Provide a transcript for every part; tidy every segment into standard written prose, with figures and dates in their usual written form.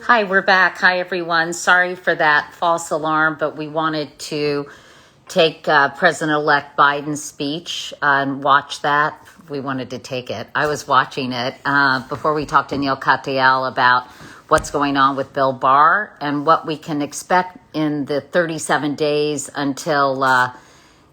Hi, we're back. Hi, everyone. Sorry for that false alarm, but we wanted to take President-elect Biden's speech and watch that. We wanted to take it. I was watching it before we talked to NEAL KATYAL about what's going on with Bill Barr and what we can expect in the 37 days until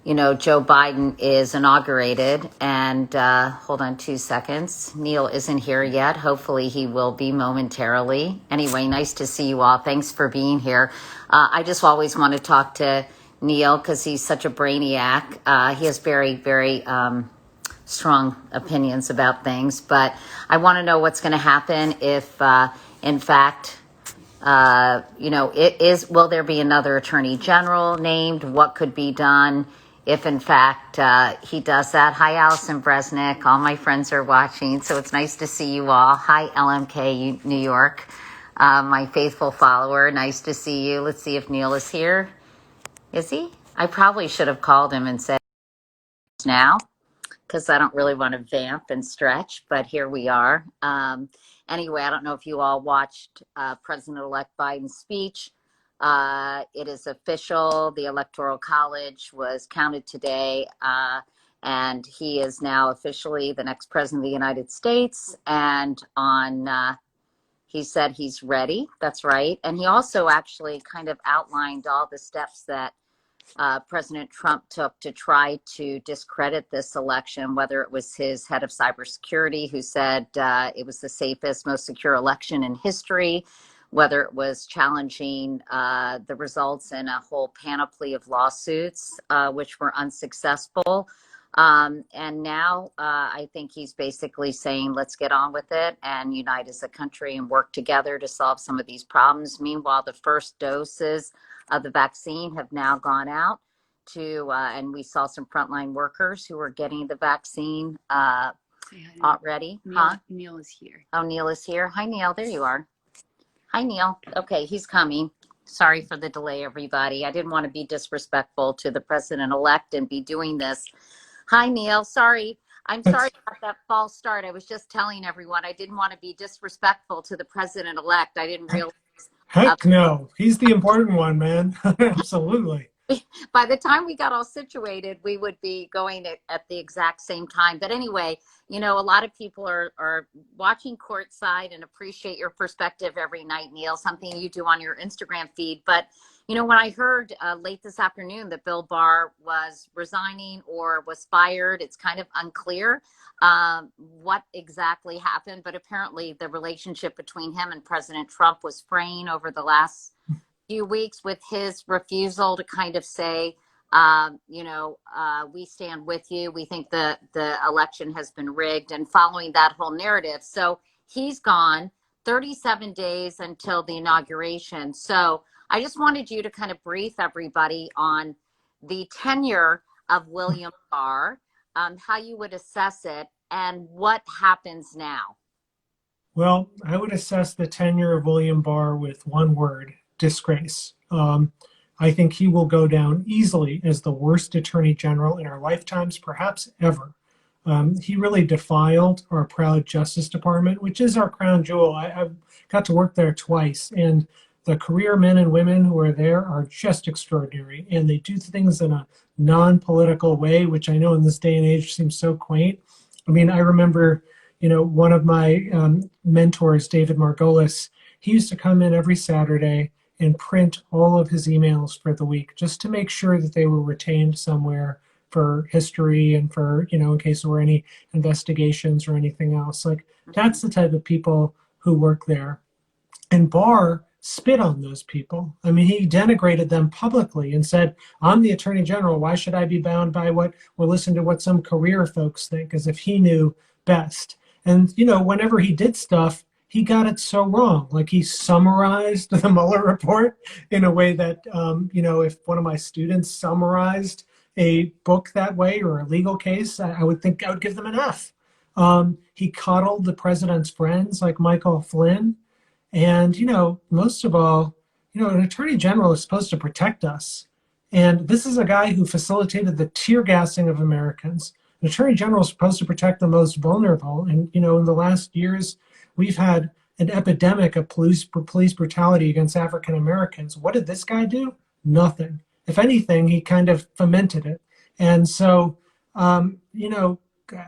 Joe Biden is inaugurated. And hold on 2 seconds. Neil isn't here yet. Hopefully he will be momentarily. Anyway, nice to see you all. Thanks for being here. I just always want to talk to Neil because he's such a brainiac. He has very, very strong opinions about things. But I want to know what's going to happen if, in fact, will there be another attorney general named? What could be done if, in fact, he does that? Hi, Allison, Breznick. All my friends are watching, so it's nice to see you all. Hi, LMK, New York, my faithful follower. Nice to see you. Let's see if Neil is here. Is he? I probably should have called him and said now, because I don't really want to vamp and stretch, but here we are. Anyway, I don't know if you all watched President-elect Biden's speech. It is official. The Electoral College was counted today, and he is now officially the next president of the United States. And he said he's ready. That's right. And he also actually kind of outlined all the steps that President Trump took to try to discredit this election, whether it was his head of cybersecurity who said it was the safest, most secure election in history, whether it was challenging the results in a whole panoply of lawsuits, which were unsuccessful. And now I think he's basically saying, let's get on with it and unite as a country and work together to solve some of these problems. Meanwhile, the first doses of the vaccine have now gone out to, and we saw some frontline workers who were getting the vaccine already. Neil is here. Oh, Neil is here. Hi, Neil. There you are. Hi, Neil. Okay, he's coming. Sorry for the delay, everybody. I didn't want to be disrespectful to the president-elect and be doing this. Hi, Neil. Sorry. I'm sorry about that false start. I was just telling everyone I didn't want to be disrespectful to the president-elect. I didn't realize. Heck no. He's the important one, man. Absolutely. By the time we got all situated, we would be going at the exact same time. But anyway, a lot of people are watching courtside and appreciate your perspective every night, Neil, something you do on your Instagram feed. But, when I heard late this afternoon that Bill Barr was resigning or was fired, it's kind of unclear what exactly happened. But apparently the relationship between him and President Trump was fraying over the last few weeks with his refusal to kind of say, we stand with you. We think the election has been rigged, and following that whole narrative. So he's gone 37 days until the inauguration. So I just wanted you to kind of brief everybody on the tenure of William Barr, how you would assess it, and what happens now. Well, I would assess the tenure of William Barr with one word: disgrace. I think he will go down easily as the worst attorney general in our lifetimes, perhaps ever. He really defiled our proud Justice Department, which is our crown jewel. I've got to work there twice, and the career men and women who are there are just extraordinary, and they do things in a non-political way, which I know in this day and age seems so quaint. I mean, I remember, one of my mentors, David Margolis, he used to come in every Saturday and print all of his emails for the week just to make sure that they were retained somewhere for history and for, in case there were any investigations or anything else. Like, that's the type of people who work there. And Barr spit on those people. I mean, he denigrated them publicly and said, I'm the attorney general. Why should I be bound by what, or listen to what some career folks think, as if he knew best. And, whenever he did stuff, he got it so wrong. Like, he summarized the Mueller report in a way that, if one of my students summarized a book that way or a legal case, I would think I would give them an F. He coddled the president's friends like Michael Flynn. And, most of all, an attorney general is supposed to protect us. And this is a guy who facilitated the tear gassing of Americans. An attorney general is supposed to protect the most vulnerable. And, in the last years, we've had an epidemic of police brutality against African Americans. What did this guy do? Nothing. If anything, he kind of fomented it. And so, you know,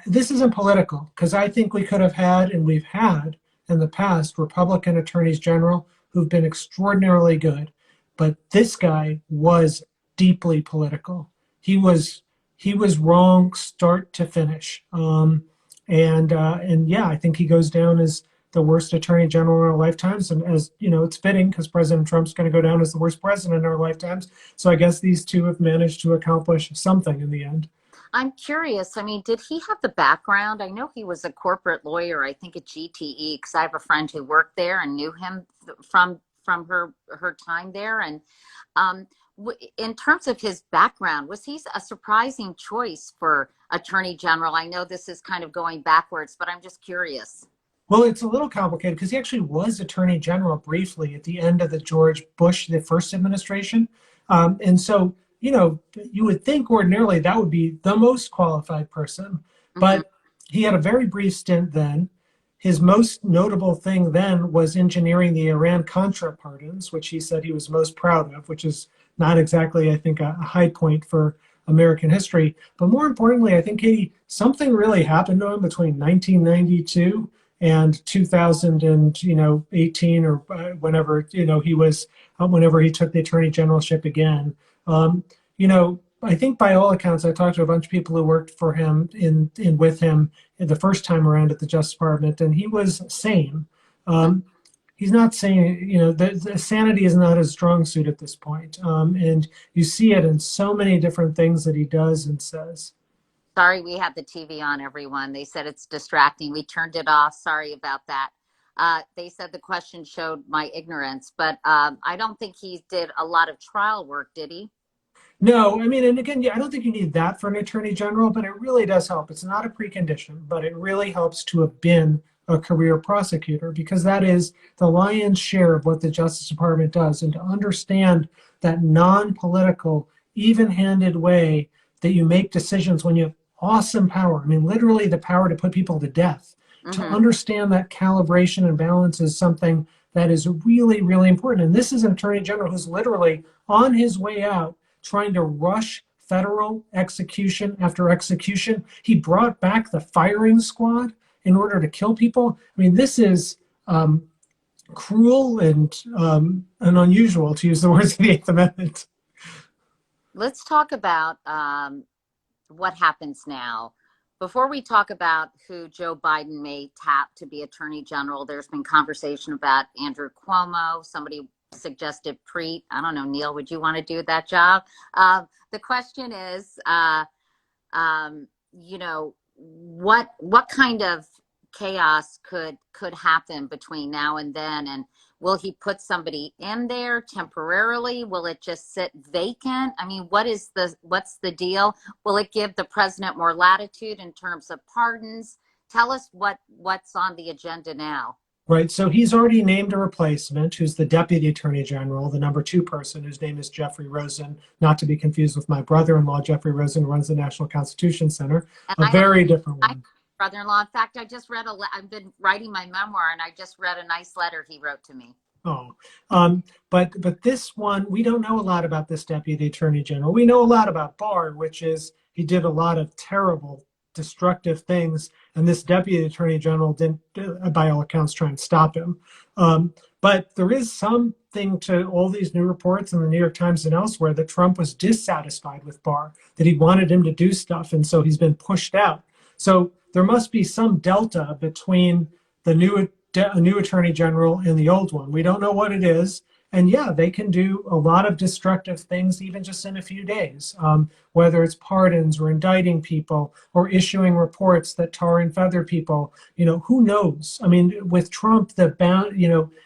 this isn't political, because I think we could have had, and we've had in the past, Republican attorneys general who've been extraordinarily good. But this guy was deeply political. He was wrong start to finish. And yeah, I think he goes down as the worst attorney general in our lifetimes. And as you know, it's fitting because President Trump's going to go down as the worst president in our lifetimes. So I guess these two have managed to accomplish something in the end. I'm curious. I mean, did he have the background? I know he was a corporate lawyer, I think at GTE, because I have a friend who worked there and knew him from her time there. And in terms of his background, was he a surprising choice for attorney general? I know this is kind of going backwards, but I'm just curious. Well, it's a little complicated because he actually was attorney general briefly at the end of the George Bush, the first administration. And so, you know, you would think ordinarily that would be the most qualified person, but he had a very brief stint then. His most notable thing then was engineering the Iran-Contra pardons, which he said he was most proud of, which is not exactly, I think, a high point for American history. But more importantly, I think, Katie, something really happened to him between 1992 and 2018, or whenever, you know, he was, whenever he took the attorney generalship again. You know, I think by all accounts, I talked to a bunch of people who worked for him with him the first time around at the Justice Department, and he was sane. He's not saying, you know, the sanity is not his strong suit at this point. And you see it in so many different things that he does and says. Sorry, we had the TV on, everyone. They said it's distracting. We turned it off. Sorry about that. They said the question showed my ignorance, but I don't think he did a lot of trial work, did he? No, I mean, and again, yeah, I don't think you need that for an attorney general, but it really does help. It's not a precondition, but it really helps to have been a career prosecutor, because that is the lion's share of what the Justice Department does. And to understand that non-political, even-handed way that you make decisions when you have awesome power, I mean, literally the power to put people to death, to understand that calibration and balance is something that is really, really important. And this is an attorney general who's literally on his way out trying to rush federal execution after execution. He brought back the firing squad in order to kill people. I mean, this is cruel and unusual, to use the words of the Eighth Amendment. Let's talk about what happens now. Before we talk about who Joe Biden may tap to be attorney general, there's been conversation about Andrew Cuomo. Somebody suggested Preet. I don't know, Neil, would you want to do that job? The question is, you know, what kind of chaos could happen between now and then? And will he put somebody in there temporarily? Will it just sit vacant? I mean, what's the deal? Will it give the president more latitude in terms of pardons? Tell us what's on the agenda now. Right. So he's already named a replacement who's the deputy attorney general, the number 2 person, whose name is Jeffrey Rosen, not to be confused with my brother-in-law. Jeffrey Rosen runs the National Constitution Center, a very different one. Brother-in-law. In fact, I just read I've been writing my memoir, and I just read a nice letter he wrote to me. Oh, but this one, we don't know a lot about this deputy attorney general. We know a lot about Barr, which is he did a lot of terrible, destructive things, and this deputy attorney general didn't, by all accounts, try and stop him. But there is something to all these new reports in the New York Times and elsewhere that Trump was dissatisfied with Barr, that he wanted him to do stuff, and so he's been pushed out. So there must be some delta between the new attorney general and the old one. We don't know what it is. And yeah, they can do a lot of destructive things even just in a few days, whether it's pardons or indicting people or issuing reports that tar and feather people. You know, who knows? I mean, with Trump,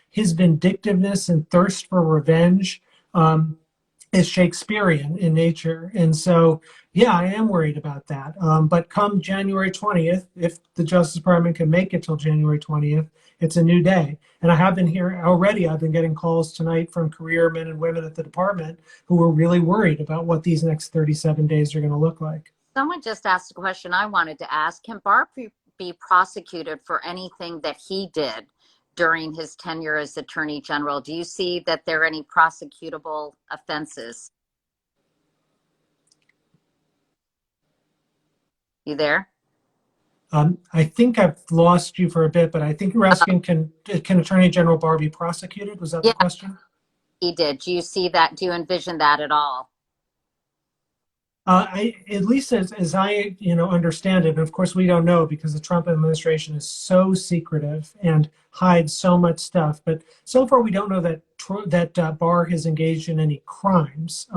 his vindictiveness and thirst for revenge is Shakespearean in nature. And so, yeah, I am worried about that. But come January 20th, if the Justice Department can make it till January 20th, it's a new day. And I have been here already. I've been getting calls tonight from career men and women at the department who are really worried about what these next 37 days are going to look like. Someone just asked a question I wanted to ask. Can Barr be prosecuted for anything that he did during his tenure as Attorney General? Do you see that there are any prosecutable offenses? You there? I think I've lost you for a bit, but I think you're asking, can Attorney General Barr be prosecuted? Was that the Yeah, question? he did. Do you see that? Do you envision that at all? At least as I understand it, and of course we don't know because the Trump administration is so secretive and hides so much stuff. But so far we don't know that Barr has engaged in any crimes.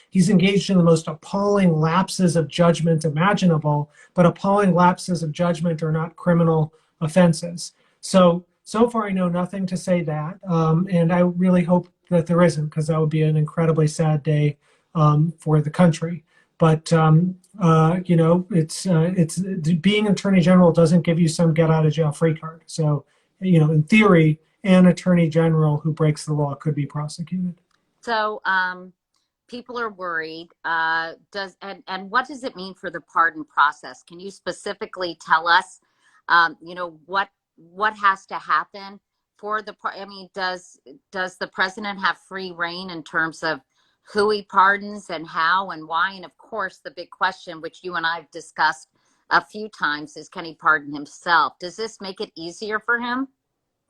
He's engaged in the most appalling lapses of judgment imaginable, but appalling lapses of judgment are not criminal offenses. So far I know nothing to say that, and I really hope that there isn't, because that would be an incredibly sad day for the country. But it's being Attorney General doesn't give you some get out of jail free card. So, in theory, an Attorney General who breaks the law could be prosecuted. So people are worried. And what does it mean for the pardon process? Can you specifically tell us, what has to happen for the? I mean, does the president have free reign in terms of who he pardons and how and why? And of course, the big question, which you and I have discussed a few times, is can he pardon himself? Does this make it easier for him?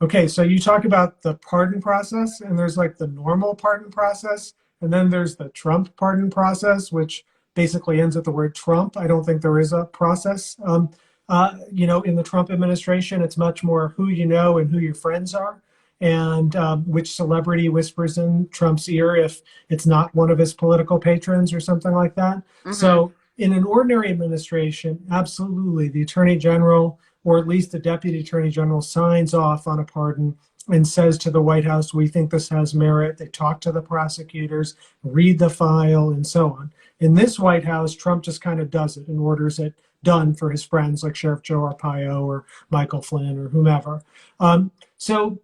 Okay, so you talk about the pardon process, and there's like the normal pardon process, and then there's the Trump pardon process, which basically ends with the word Trump. I don't think there is a process. In the Trump administration, it's much more who you know and who your friends are, and which celebrity whispers in Trump's ear if it's not one of his political patrons or something like that. Mm-hmm. So in an ordinary administration, absolutely, the Attorney General, or at least the Deputy Attorney General, signs off on a pardon and says to the White House, we think this has merit. They talk to the prosecutors, read the file, and so on. In this White House, Trump just kind of does it and orders it done for his friends like Sheriff Joe Arpaio or Michael Flynn or whomever. So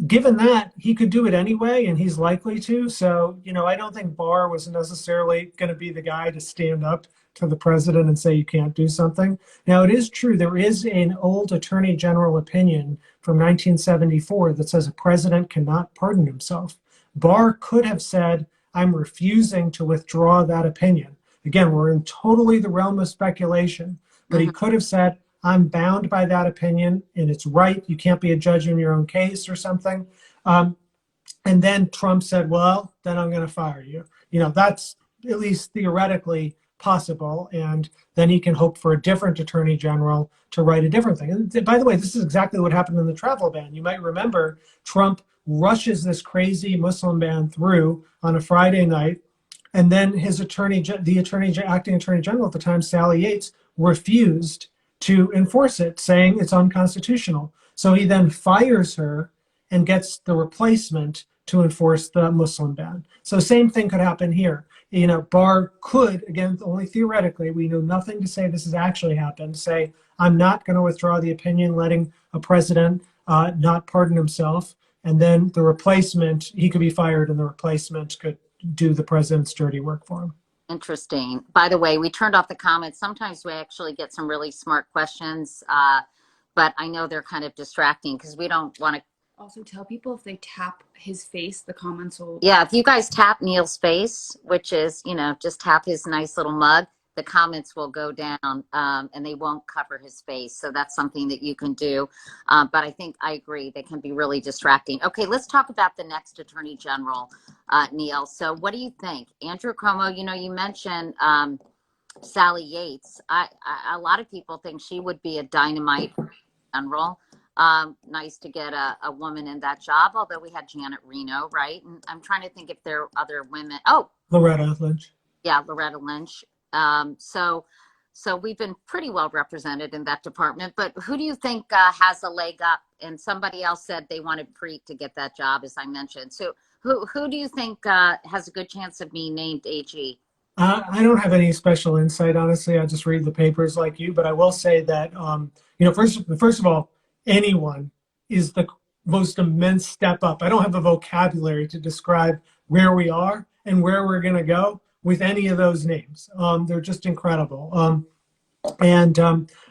given that, he could do it anyway, and he's likely to. So, I don't think Barr was necessarily going to be the guy to stand up to the president and say you can't do something. Now, it is true, there is an old Attorney General opinion from 1974 that says a president cannot pardon himself. Barr could have said, I'm refusing to withdraw that opinion. Again, we're in totally the realm of speculation, but he could have said, I'm bound by that opinion and it's right. You can't be a judge in your own case or something. And then Trump said, well, then I'm going to fire you. That's at least theoretically possible. And then he can hope for a different Attorney General to write a different thing. And by the way, this is exactly what happened in the travel ban. You might remember Trump rushes this crazy Muslim ban through on a Friday night. And then the acting Attorney General at the time, Sally Yates, refused to enforce it, saying it's unconstitutional. So he then fires her and gets the replacement to enforce the Muslim ban. So same thing could happen here. Barr could, again, only theoretically, we know nothing to say this has actually happened, say, I'm not going to withdraw the opinion, letting a president not pardon himself. And then the replacement, he could be fired and the replacement could do the president's dirty work for him. Interesting. By the way, we turned off the comments. Sometimes we actually get some really smart questions, but I know they're kind of distracting because we don't want to. Also tell people if they tap his face, the comments will. Yeah, if you guys tap Neal's face, which is, just tap his nice little mug, the comments will go down and they won't cover his face. So that's something that you can do. But I think I agree, they can be really distracting. Okay, let's talk about the next Attorney General, Neal. So what do you think? Andrew Cuomo, you mentioned Sally Yates. A lot of people think she would be a dynamite general. Nice to get a woman in that job, although we had Janet Reno, right? And I'm trying to think if there are other women. Oh, Loretta Lynch. Yeah, Loretta Lynch. So we've been pretty well represented in that department, but who do you think has a leg up? And somebody else said they wanted Preet to get that job, as I mentioned. So who do you think has a good chance of being named AG? I don't have any special insight, honestly. I just read the papers like you, but I will say that, first of all, anyone is the most immense step up. I don't have the vocabulary to describe where we are and where we're going to go with any of those names. They're just incredible.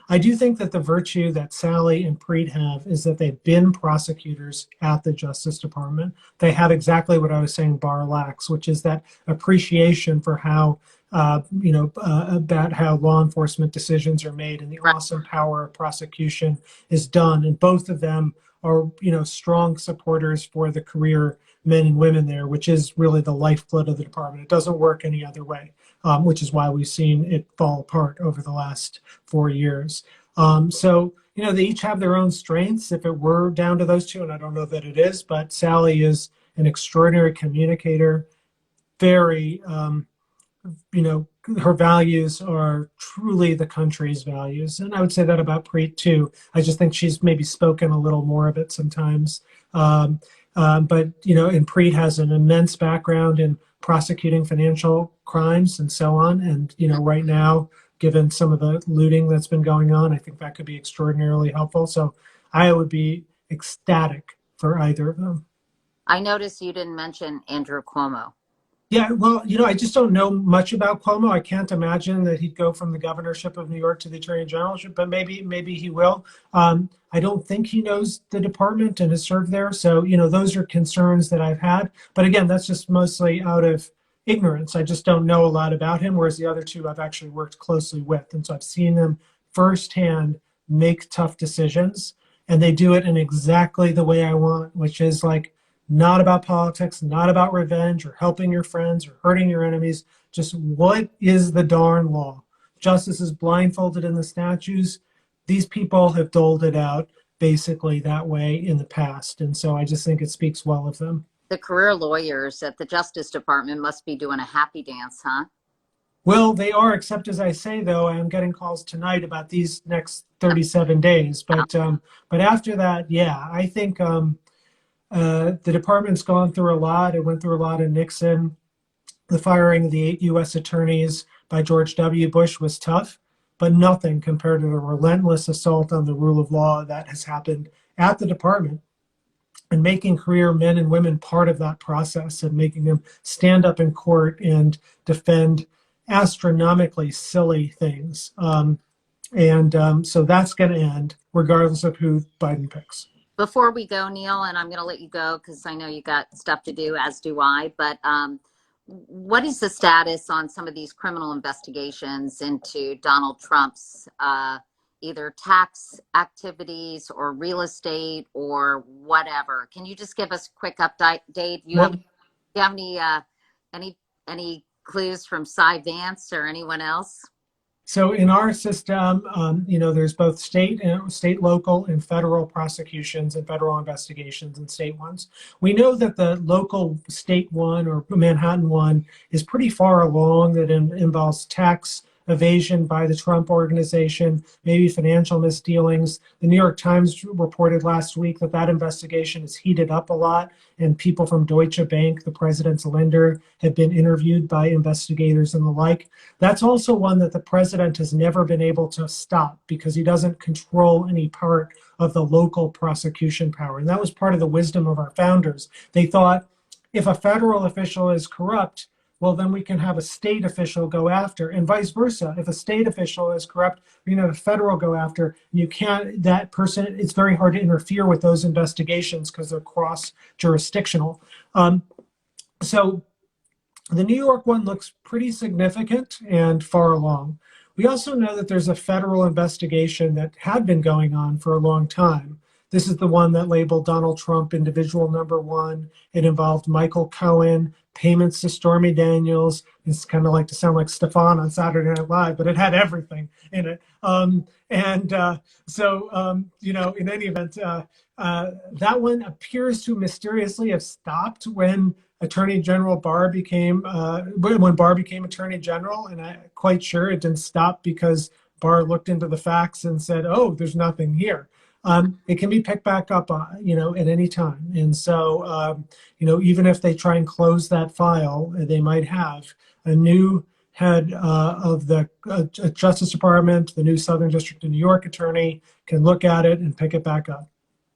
I do think that the virtue that Sally and Preet have is that they've been prosecutors at the Justice Department. They have exactly what I was saying Barr lacks, which is that appreciation for how, about how law enforcement decisions are made and the Right. awesome power of prosecution is done. And both of them are, strong supporters for the career men and women there, which is really the lifeblood of the department. It doesn't work any other way, which is why we've seen it fall apart over the last 4 years. So, they each have their own strengths. If it were down to those two, and I don't know that it is, but Sally is an extraordinary communicator, very, her values are truly the country's values. And I would say that about Preet too. I just think she's maybe spoken a little more of it sometimes. But, and Preet has an immense background in prosecuting financial crimes and so on. And, right now, given some of the looting that's been going on, I think that could be extraordinarily helpful. So I would be ecstatic for either of them. I noticed you didn't mention Andrew Cuomo. Yeah, well, I just don't know much about Cuomo. I can't imagine that he'd go from the governorship of New York to the attorney generalship, but maybe he will. I don't think he knows the department and has served there. So, those are concerns that I've had. But again, that's just mostly out of ignorance. I just don't know a lot about him, whereas the other two I've actually worked closely with. And so I've seen them firsthand make tough decisions, and they do it in exactly the way I want, which is like, not about politics, not about revenge or helping your friends or hurting your enemies. Just what is the darn law? Justice is blindfolded in the statutes. These people have doled it out basically that way in the past. And so I just think it speaks well of them. The career lawyers at the Justice Department must be doing a happy dance, huh? Well, they are, except as I say, though, I'm getting calls tonight about these next 37 days. But after that, yeah, I think the department's gone through a lot. It went through a lot in Nixon. The firing of the 8 U.S. attorneys by George W. Bush was tough, but nothing compared to the relentless assault on the rule of law that has happened at the department, and making career men and women part of that process and making them stand up in court and defend astronomically silly things. So that's going to end regardless of who Biden picks. Before we go, Neil, and I'm going to let you go because I know you got stuff to do, as do I, but what is the status on some of these criminal investigations into Donald Trump's either tax activities or real estate or whatever? Can you just give us a quick update? Do you have any clues from Cy Vance or anyone else? So in our system, there's both state, local, and federal prosecutions and federal investigations and state ones. We know that the local state one or Manhattan one is pretty far along. That involves tax evasion by the Trump organization, maybe financial misdealings. The New York Times reported last week that investigation has heated up a lot, and people from Deutsche Bank, the president's lender, have been interviewed by investigators and the like. That's also one that the president has never been able to stop because he doesn't control any part of the local prosecution power. And that was part of the wisdom of our founders. They thought if a federal official is corrupt, well, then we can have a state official go after, and vice versa. If a state official is corrupt, we can have a federal go after. You can't, that person, it's very hard to interfere with those investigations because they're cross-jurisdictional. So the New York one looks pretty significant and far along. We also know that there's a federal investigation that had been going on for a long time. This is the one that labeled Donald Trump individual number one. It involved Michael Cohen, payments to Stormy Daniels. It's kind of like to sound like Stefan on Saturday Night Live, but it had everything in it. In any event, that one appears to mysteriously have stopped when Attorney General Barr became, when Barr became Attorney General, and I'm quite sure it didn't stop because Barr looked into the facts and said, oh, there's nothing here. It can be picked back up, at any time. And so, even if they try and close that file, they might have a new head of the Justice Department, the new Southern District of New York attorney can look at it and pick it back up.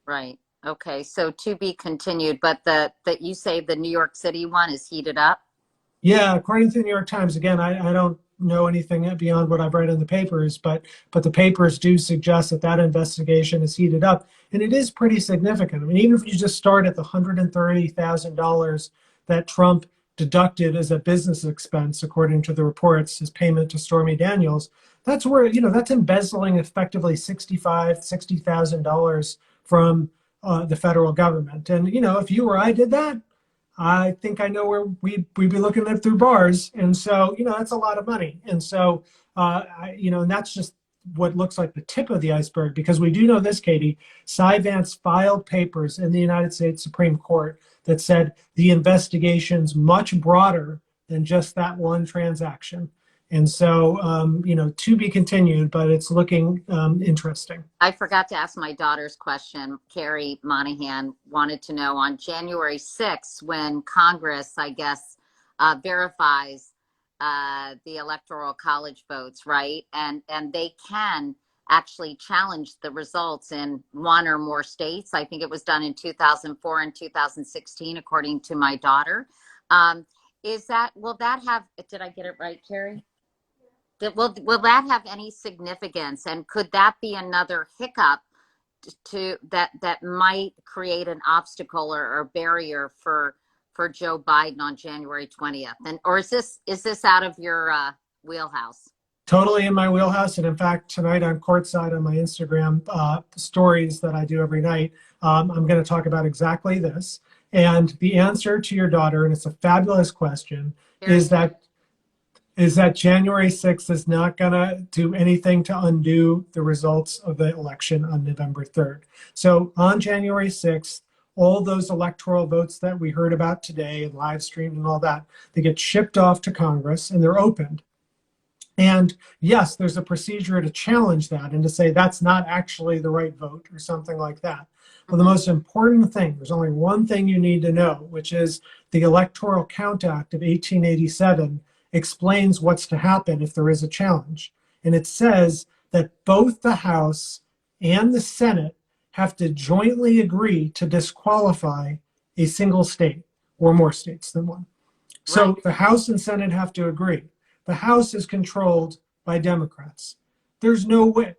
Right. Okay. So to be continued, but that you say the New York City one is heated up? Yeah, according to the New York Times, again, I don't know anything beyond what I've read in the papers, but the papers do suggest that that investigation is heated up, and it is pretty significant. I mean, even if you just start at the $130,000 that Trump deducted as a business expense, according to the reports, his payment to Stormy Daniels, that's where, that's embezzling effectively $60,000 from the federal government. And, if you or I did that, I think I know where we'd be looking at through bars. And so, that's a lot of money. And so, and that's just what looks like the tip of the iceberg, because we do know this, Katie. Cy Vance filed papers in the United States Supreme Court that said the investigation's much broader than just that one transaction. And so, to be continued, but it's looking interesting. I forgot to ask my daughter's question. Carrie Monahan wanted to know on January 6th, when Congress, I guess, verifies the electoral college votes, right? And they can actually challenge the results in one or more states. I think it was done in 2004 and 2016, according to my daughter. Will that have, did I get it right, Carrie? Will that have any significance, and could that be another hiccup to that might create an obstacle or barrier for Joe Biden on January 20th? And or is this out of your wheelhouse? Totally in my wheelhouse. And in fact, tonight on Courtside on my Instagram stories that I do every night, I'm going to talk about exactly this. And the answer to your daughter, and it's a fabulous question, is that January 6th is not going to do anything to undo the results of the election on November 3rd. So on January 6th, all those electoral votes that we heard about today and live streamed and all that, they get shipped off to Congress and they're opened. And yes, there's a procedure to challenge that and to say that's not actually the right vote or something like that. But the most important thing, there's only one thing you need to know, which is the Electoral Count Act of 1887 explains what's to happen if there is a challenge. And it says that both the House and the Senate have to jointly agree to disqualify a single state or more states than one. So the House and Senate have to agree. The House is controlled by Democrats. There's no way,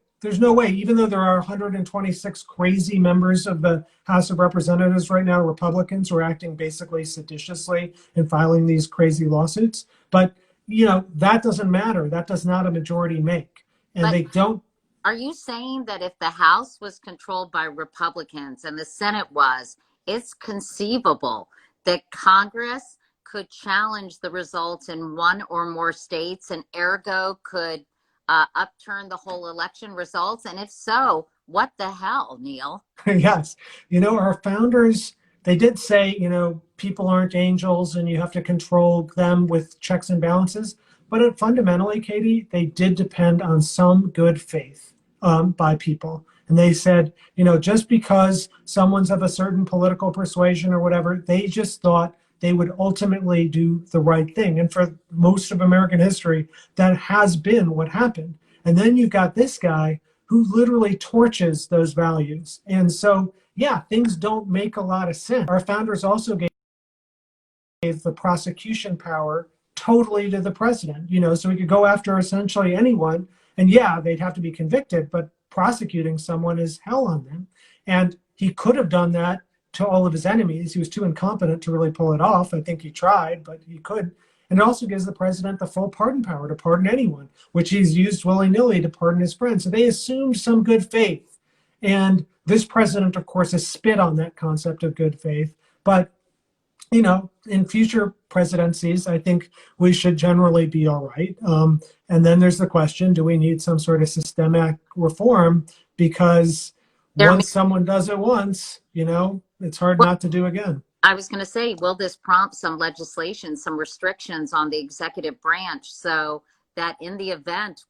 even though there are 126 crazy members of the House of Representatives right now, Republicans, who are acting basically seditiously and filing these crazy lawsuits. But, that doesn't matter. That does not a majority make. And they don't. Are you saying that if the House was controlled by Republicans and the Senate was, it's conceivable that Congress could challenge the results in one or more states and ergo could upturn the whole election results? And if so, what the hell, Neil? Yes. Our founders, they did say, people aren't angels and you have to control them with checks and balances. But fundamentally, Katie, they did depend on some good faith by people. And they said, just because someone's of a certain political persuasion or whatever, they just thought they would ultimately do the right thing. And for most of American history, that has been what happened. And then you've got this guy who literally torches those values. And so, yeah, things don't make a lot of sense. Our founders also gave the prosecution power totally to the president, so he could go after essentially anyone. And yeah, they'd have to be convicted, but prosecuting someone is hell on them. And he could have done that to all of his enemies. He was too incompetent to really pull it off. I think he tried, but he could. And it also gives the president the full pardon power to pardon anyone, which he's used willy-nilly to pardon his friends. So they assumed some good faith. And this president, of course, has spit on that concept of good faith. But, in future presidencies, I think we should generally be all right. And then there's the question, do we need some sort of systemic reform? Because once someone does it once, it's hard not to do again. I was going to say, will this prompt some legislation, some restrictions on the executive branch so that in the event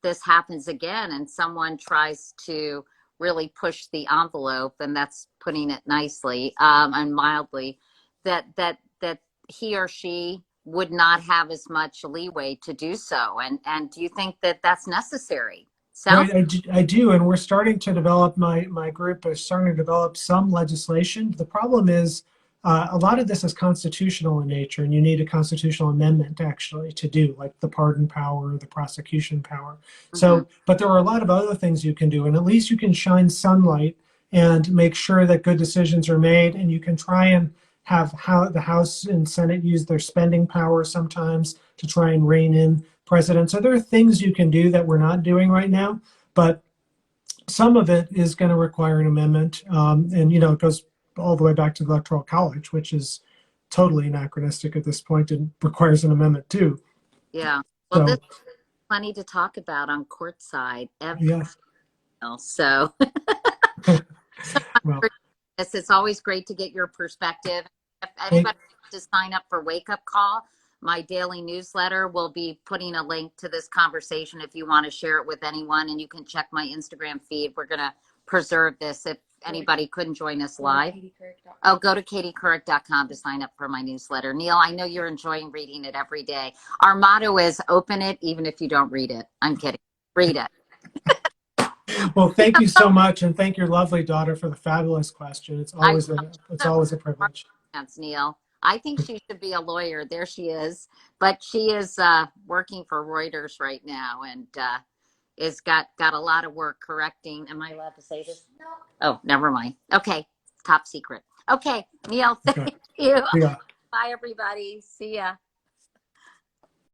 this happens again and someone tries to really push the envelope, and that's putting it nicely and mildly, that he or she would not have as much leeway to do so? And do you think that that's necessary? I do, and we're starting to develop, my group is starting to develop some legislation. The problem is a lot of this is constitutional in nature, and you need a constitutional amendment actually to do, like the pardon power, the prosecution power. So, but there are a lot of other things you can do, and at least you can shine sunlight and make sure that good decisions are made, and you can try and have how the House and Senate use their spending power sometimes to try and rein in presidents. So there are things you can do that we're not doing right now, but some of it is going to require an amendment. And, it goes all the way back to the Electoral College, which is totally anachronistic at this point and requires an amendment too. Yeah. Well, So, this is plenty to talk about on courtside. yes. So, Well, it's always great to get your perspective. If anybody wants to sign up for Wake Up Call, my daily newsletter will be putting a link to this conversation if you want to share it with anyone, and you can check my Instagram feed. We're going to preserve this if anybody couldn't join us live. Oh, go to katycouric.com to sign up for my newsletter. Neil, I know you're enjoying reading it every day. Our motto is open it even if you don't read it. I'm kidding. Read it. well, thank you so much, and thank your lovely daughter for the fabulous question. It's always a privilege. That's Neil. I think she should be a lawyer. There she is. But she is working for Reuters right now, and is got a lot of work correcting. Am I allowed to say this? No. Oh, never mind. Okay. Top secret. Okay, Neil, thank you. Yeah. Bye, everybody. See ya.